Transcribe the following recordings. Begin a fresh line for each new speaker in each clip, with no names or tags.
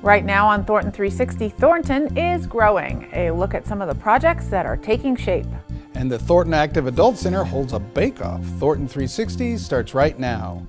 Right now on Thornton360, Thornton is growing. A look at some of the projects that are taking shape.
And the Thornton Active Adult Center holds a bake-off. Thornton360 starts right now.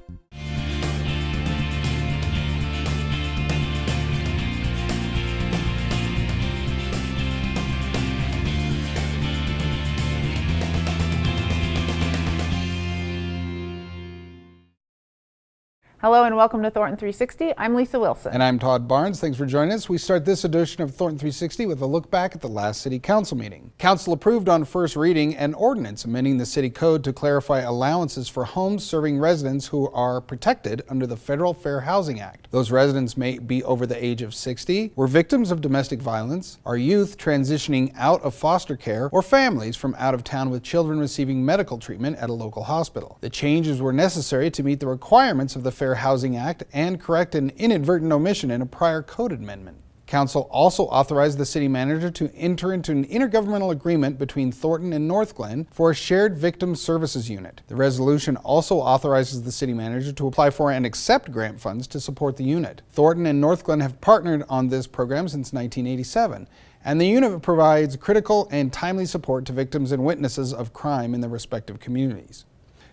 Hello and welcome to Thornton360. I'm Lisa Wilson.
And I'm Todd Barnes. Thanks for joining us. We start this edition of Thornton360 with a look back at the last City Council meeting. Council approved on first reading an ordinance amending the City Code to clarify allowances for homes serving residents who are protected under the Federal Fair Housing Act. Those residents may be over the age of 60, were victims of domestic violence, are youth transitioning out of foster care, or families from out of town with children receiving medical treatment at a local hospital. The changes were necessary to meet the requirements of the Fair Housing Act and correct an inadvertent omission in a prior code amendment. Council also authorized the city manager to enter into an intergovernmental agreement between Thornton and North Glen for a shared victim services unit. The resolution also authorizes the city manager to apply for and accept grant funds to support the unit. Thornton and North Glen have partnered on this program since 1987, and the unit provides critical and timely support to victims and witnesses of crime in their respective communities.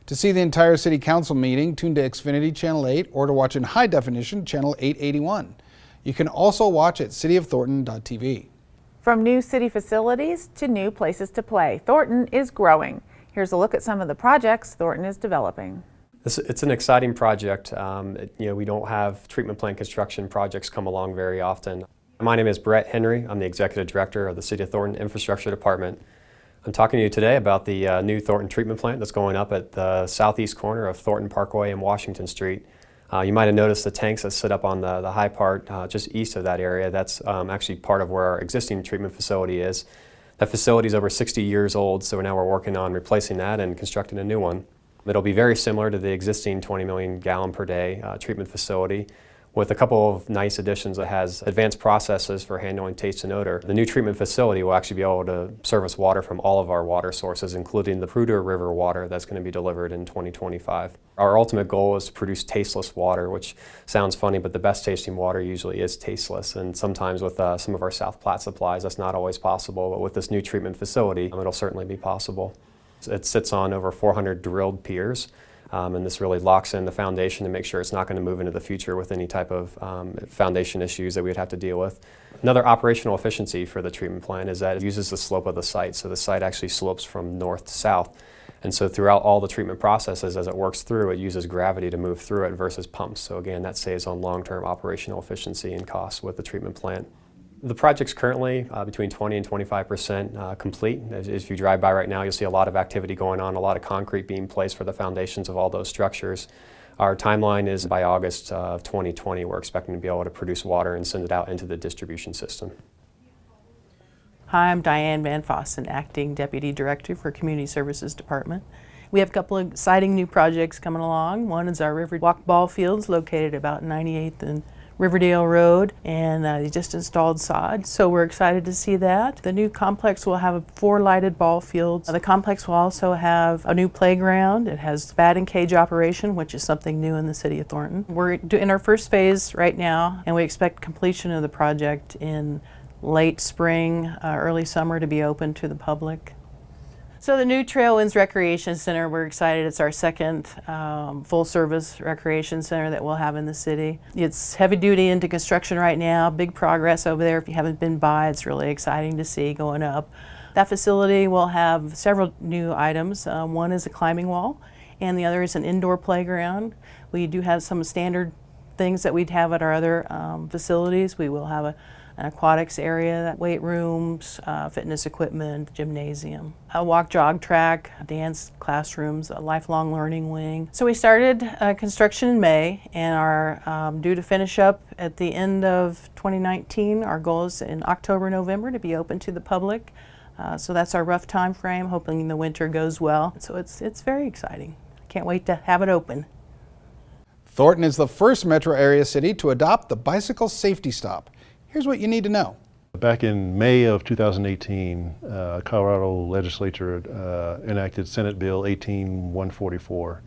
To see the entire City Council meeting, tune to Xfinity Channel 8 or to watch in high definition Channel 881. You can also watch at cityofthornton.tv.
From new city facilities to new places to play, Thornton is growing. Here's a look at some of the projects Thornton is developing.
It's an exciting project. We don't have treatment plant construction projects come along very often. My name is Brett Henry. I'm the Executive Director of the City of Thornton Infrastructure Department. I'm talking to you today about the new Thornton treatment plant that's going up at the southeast corner of Thornton Parkway and Washington Street. You might have noticed the tanks that sit up on the high part just east of that area. That's actually part of where our existing treatment facility is. That facility is over 60 years old, so now we're working on replacing that and constructing a new one. It'll be very similar to the existing 20 million gallon per day treatment facility, with a couple of nice additions. That has advanced processes for handling taste and odor. The new treatment facility will actually be able to service water from all of our water sources, including the Prudhoe River water that's going to be delivered in 2025. Our ultimate goal is to produce tasteless water, which sounds funny, but the best tasting water usually is tasteless. And sometimes with some of our South Platte supplies, that's not always possible, but with this new treatment facility, it'll certainly be possible. It sits on over 400 drilled piers. And this really locks in the foundation to make sure it's not going to move into the future with any type of foundation issues that we would have to deal with. Another operational efficiency for the treatment plant is that it uses the slope of the site. So the site actually slopes from north to south. And so throughout all the treatment processes, as it works through, it uses gravity to move through it versus pumps. So again, that saves on long-term operational efficiency and costs with the treatment plant. The project's currently between 20 and 25% complete. If you drive by right now, you'll see a lot of activity going on, a lot of concrete being placed for the foundations of all those structures. Our timeline is by August of 2020, we're expecting to be able to produce water and send it out into the distribution system.
Hi, I'm Diane Van Fossen, Acting Deputy Director for Community Services Department. We have a couple of exciting new projects coming along. One is our River Walk ball fields located about 98th and Riverdale Road, and they just installed sod, so we're excited to see that. The new complex will have 4 lighted ball fields. The complex will also have a new playground. It has batting cage operation, which is something new in the city of Thornton. We're in our first phase right now, and we expect completion of the project in late spring, early summer to be open to the public. So the new Trailwinds Recreation Center, we're excited. It's our second full-service recreation center that we'll have in the city. It's heavy duty into construction right now, big progress over there. If you haven't been by, it's really exciting to see going up. That facility will have several new items. One is a climbing wall, and the other is an indoor playground. We do have some standard things that we'd have at our other facilities. We will have an aquatics area, weight rooms, fitness equipment, gymnasium, a walk-jog track, dance classrooms, a lifelong learning wing. So we started construction in May and are due to finish up at the end of 2019. Our goal is in October, November to be open to the public. So that's our rough time frame, hoping the winter goes well. So it's very exciting. Can't wait to have it open.
Thornton is the first metro area city to adopt the bicycle safety stop. Here's what you need to know.
Back in May of 2018, Colorado legislature enacted Senate Bill 18144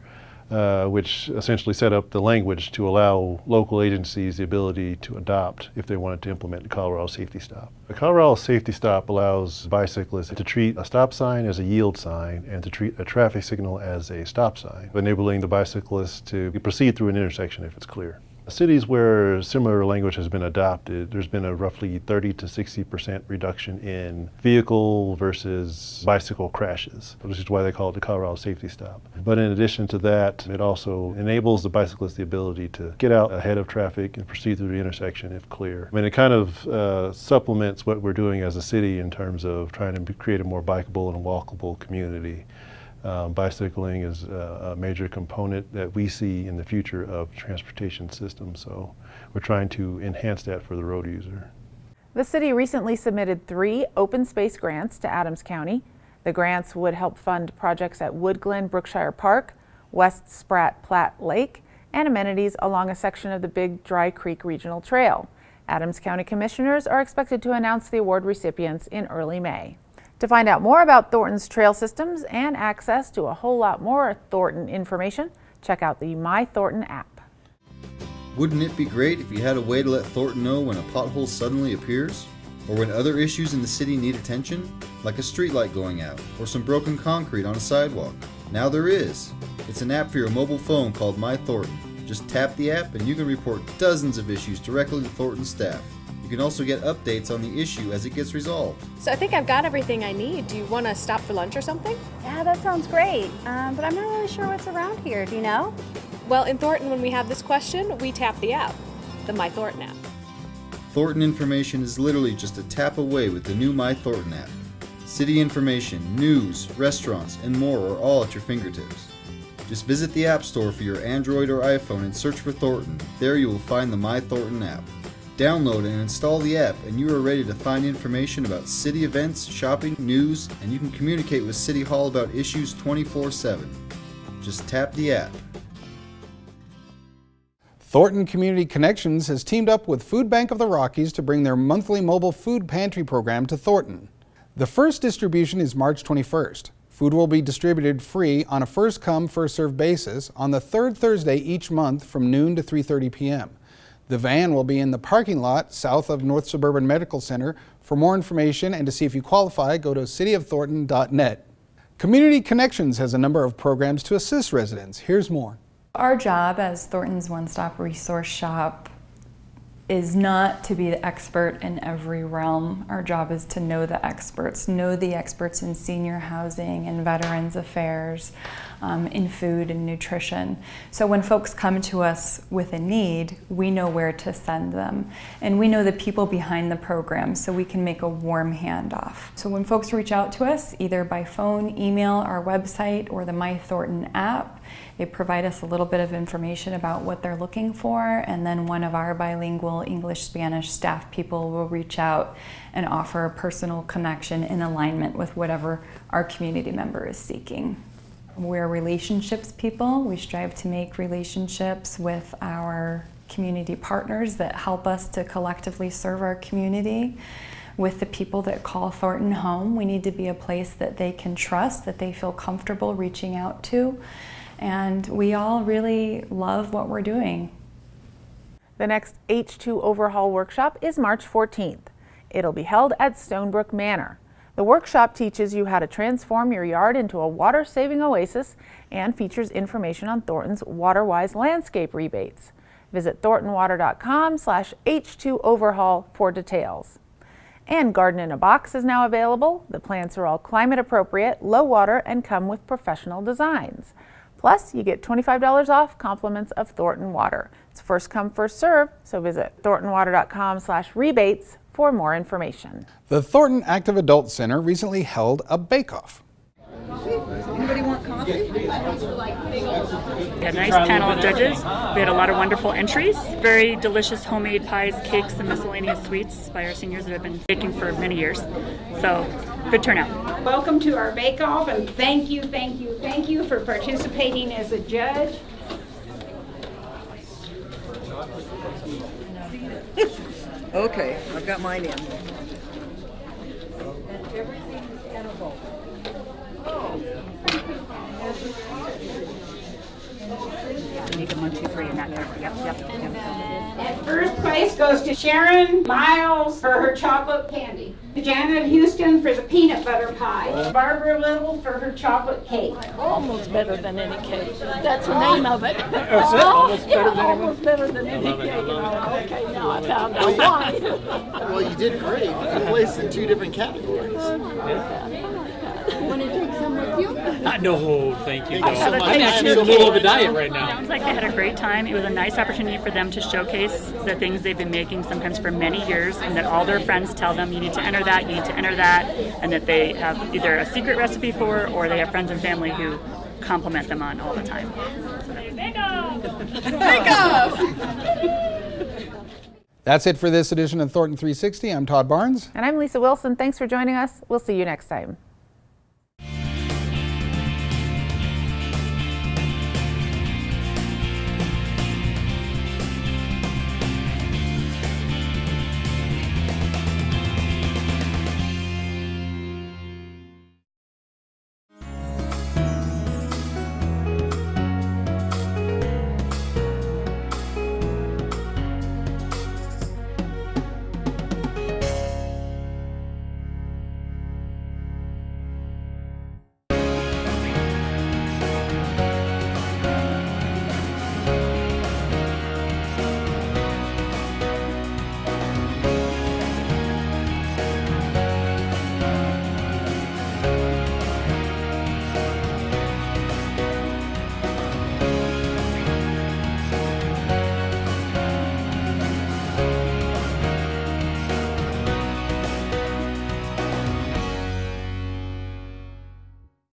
which essentially set up the language to allow local agencies the ability to adopt if they wanted to implement the Colorado Safety Stop. The Colorado Safety Stop allows bicyclists to treat a stop sign as a yield sign and to treat a traffic signal as a stop sign, enabling the bicyclist to proceed through an intersection if it's clear. Cities where similar language has been adopted, there's been a roughly 30 to 60% reduction in vehicle versus bicycle crashes, which is why they call it the Colorado Safety Stop. But in addition to that, it also enables the bicyclist the ability to get out ahead of traffic and proceed through the intersection if clear. I mean, it kind of supplements what we're doing as a city in terms of trying to create a more bikeable and walkable community. Bicycling is a major component that we see in the future of transportation systems, so we're trying to enhance that for the road user.
The city recently submitted 3 open space grants to Adams County. The grants would help fund projects at Wood Glen Brookshire Park, West Spratt Platte Lake, and amenities along a section of the Big Dry Creek Regional Trail. Adams County Commissioners are expected to announce the award recipients in early May. To find out more about Thornton's trail systems and access to a whole lot more Thornton information, check out the My Thornton app.
Wouldn't it be great if you had a way to let Thornton know when a pothole suddenly appears? Or when other issues in the city need attention? Like a streetlight going out, or some broken concrete on a sidewalk. Now there is. It's an app for your mobile phone called My Thornton. Just tap the app and you can report dozens of issues directly to Thornton staff. You can also get updates on the issue as it gets resolved.
So I think I've got everything I need. Do you want to stop for lunch or something?
Yeah, that sounds great, but I'm not really sure what's around here. Do you know?
Well, in Thornton, when we have this question, we tap the app, the My Thornton app.
Thornton information is literally just a tap away with the new My Thornton app. City information, news, restaurants, and more are all at your fingertips. Just visit the App Store for your Android or iPhone and search for Thornton. There you will find the My Thornton app. Download and install the app and you are ready to find information about city events, shopping, news, and you can communicate with City Hall about issues 24/7. Just tap the app.
Thornton Community Connections has teamed up with Food Bank of the Rockies to bring their monthly mobile food pantry program to Thornton. The first distribution is March 21st. Food will be distributed free on a first-come, first-served basis on the third Thursday each month from noon to 3:30 p.m. The van will be in the parking lot south of North Suburban Medical Center. For more information and to see if you qualify, go to cityofthornton.net. Community Connections has a number of programs to assist residents. Here's more.
Our job as Thornton's one-stop resource shop is not to be the expert in every realm. Our job is to know the experts in senior housing and veterans affairs, in food and nutrition. So when folks come to us with a need, we know where to send them. And we know the people behind the program, so we can make a warm handoff. So when folks reach out to us, either by phone, email, our website, or the My Thornton app, they provide us a little bit of information about what they're looking for, and then one of our bilingual English-Spanish staff people will reach out and offer a personal connection in alignment with whatever our community member is seeking. We're relationships people. We strive to make relationships with our community partners that help us to collectively serve our community. With the people that call Thornton home, we need to be a place that they can trust, that they feel comfortable reaching out to. And we all really love what we're doing.
The next H2 Overhaul workshop is March 14th. It'll be held at Stonebrook Manor. The workshop teaches you how to transform your yard into a water-saving oasis and features information on Thornton's WaterWise landscape rebates. Visit thorntonwater.com/H2Overhaul for details. And Garden in a Box is now available. The plants are all climate appropriate, low water, and come with professional designs. Plus, you get $25 off compliments of Thornton Water. It's first come, first serve, so visit thorntonwater.com/rebates for more information.
The Thornton Active Adult Center recently held a bake-off.
Anybody want coffee? We had a nice panel of judges. We had a lot of wonderful entries. Very delicious homemade pies, cakes, and miscellaneous sweets by our seniors that have been baking for many years. So, good turnout.
Welcome to our bake-off, and thank you for participating as a judge.
Okay, I've got mine in. You need the 1, 2, 3 in that category. Yep.
And first place goes to Sharon Miles for her chocolate candy. Janet Houston for the peanut butter pie. Barbara Little for her chocolate cake.
Almost better than any cake. That's the name of it. Almost better than any cake. Okay, now I found out why.
Well, you did great. You placed in 2 different categories.
Want to take some with you?
No, thank you.
Thank you so much.
I'm actually in the middle of a diet right now.
Sounds like they had a great time. It was a nice opportunity for them to showcase the things they've been making sometimes for many years, and that all their friends tell them, you need to enter that, you need to enter that, and that they have either a secret recipe for, or they have friends and family who compliment them on all the time.
That's it for this edition of Thornton 360. I'm Todd Barnes.
And I'm Lisa Wilson. Thanks for joining us. We'll see you next time.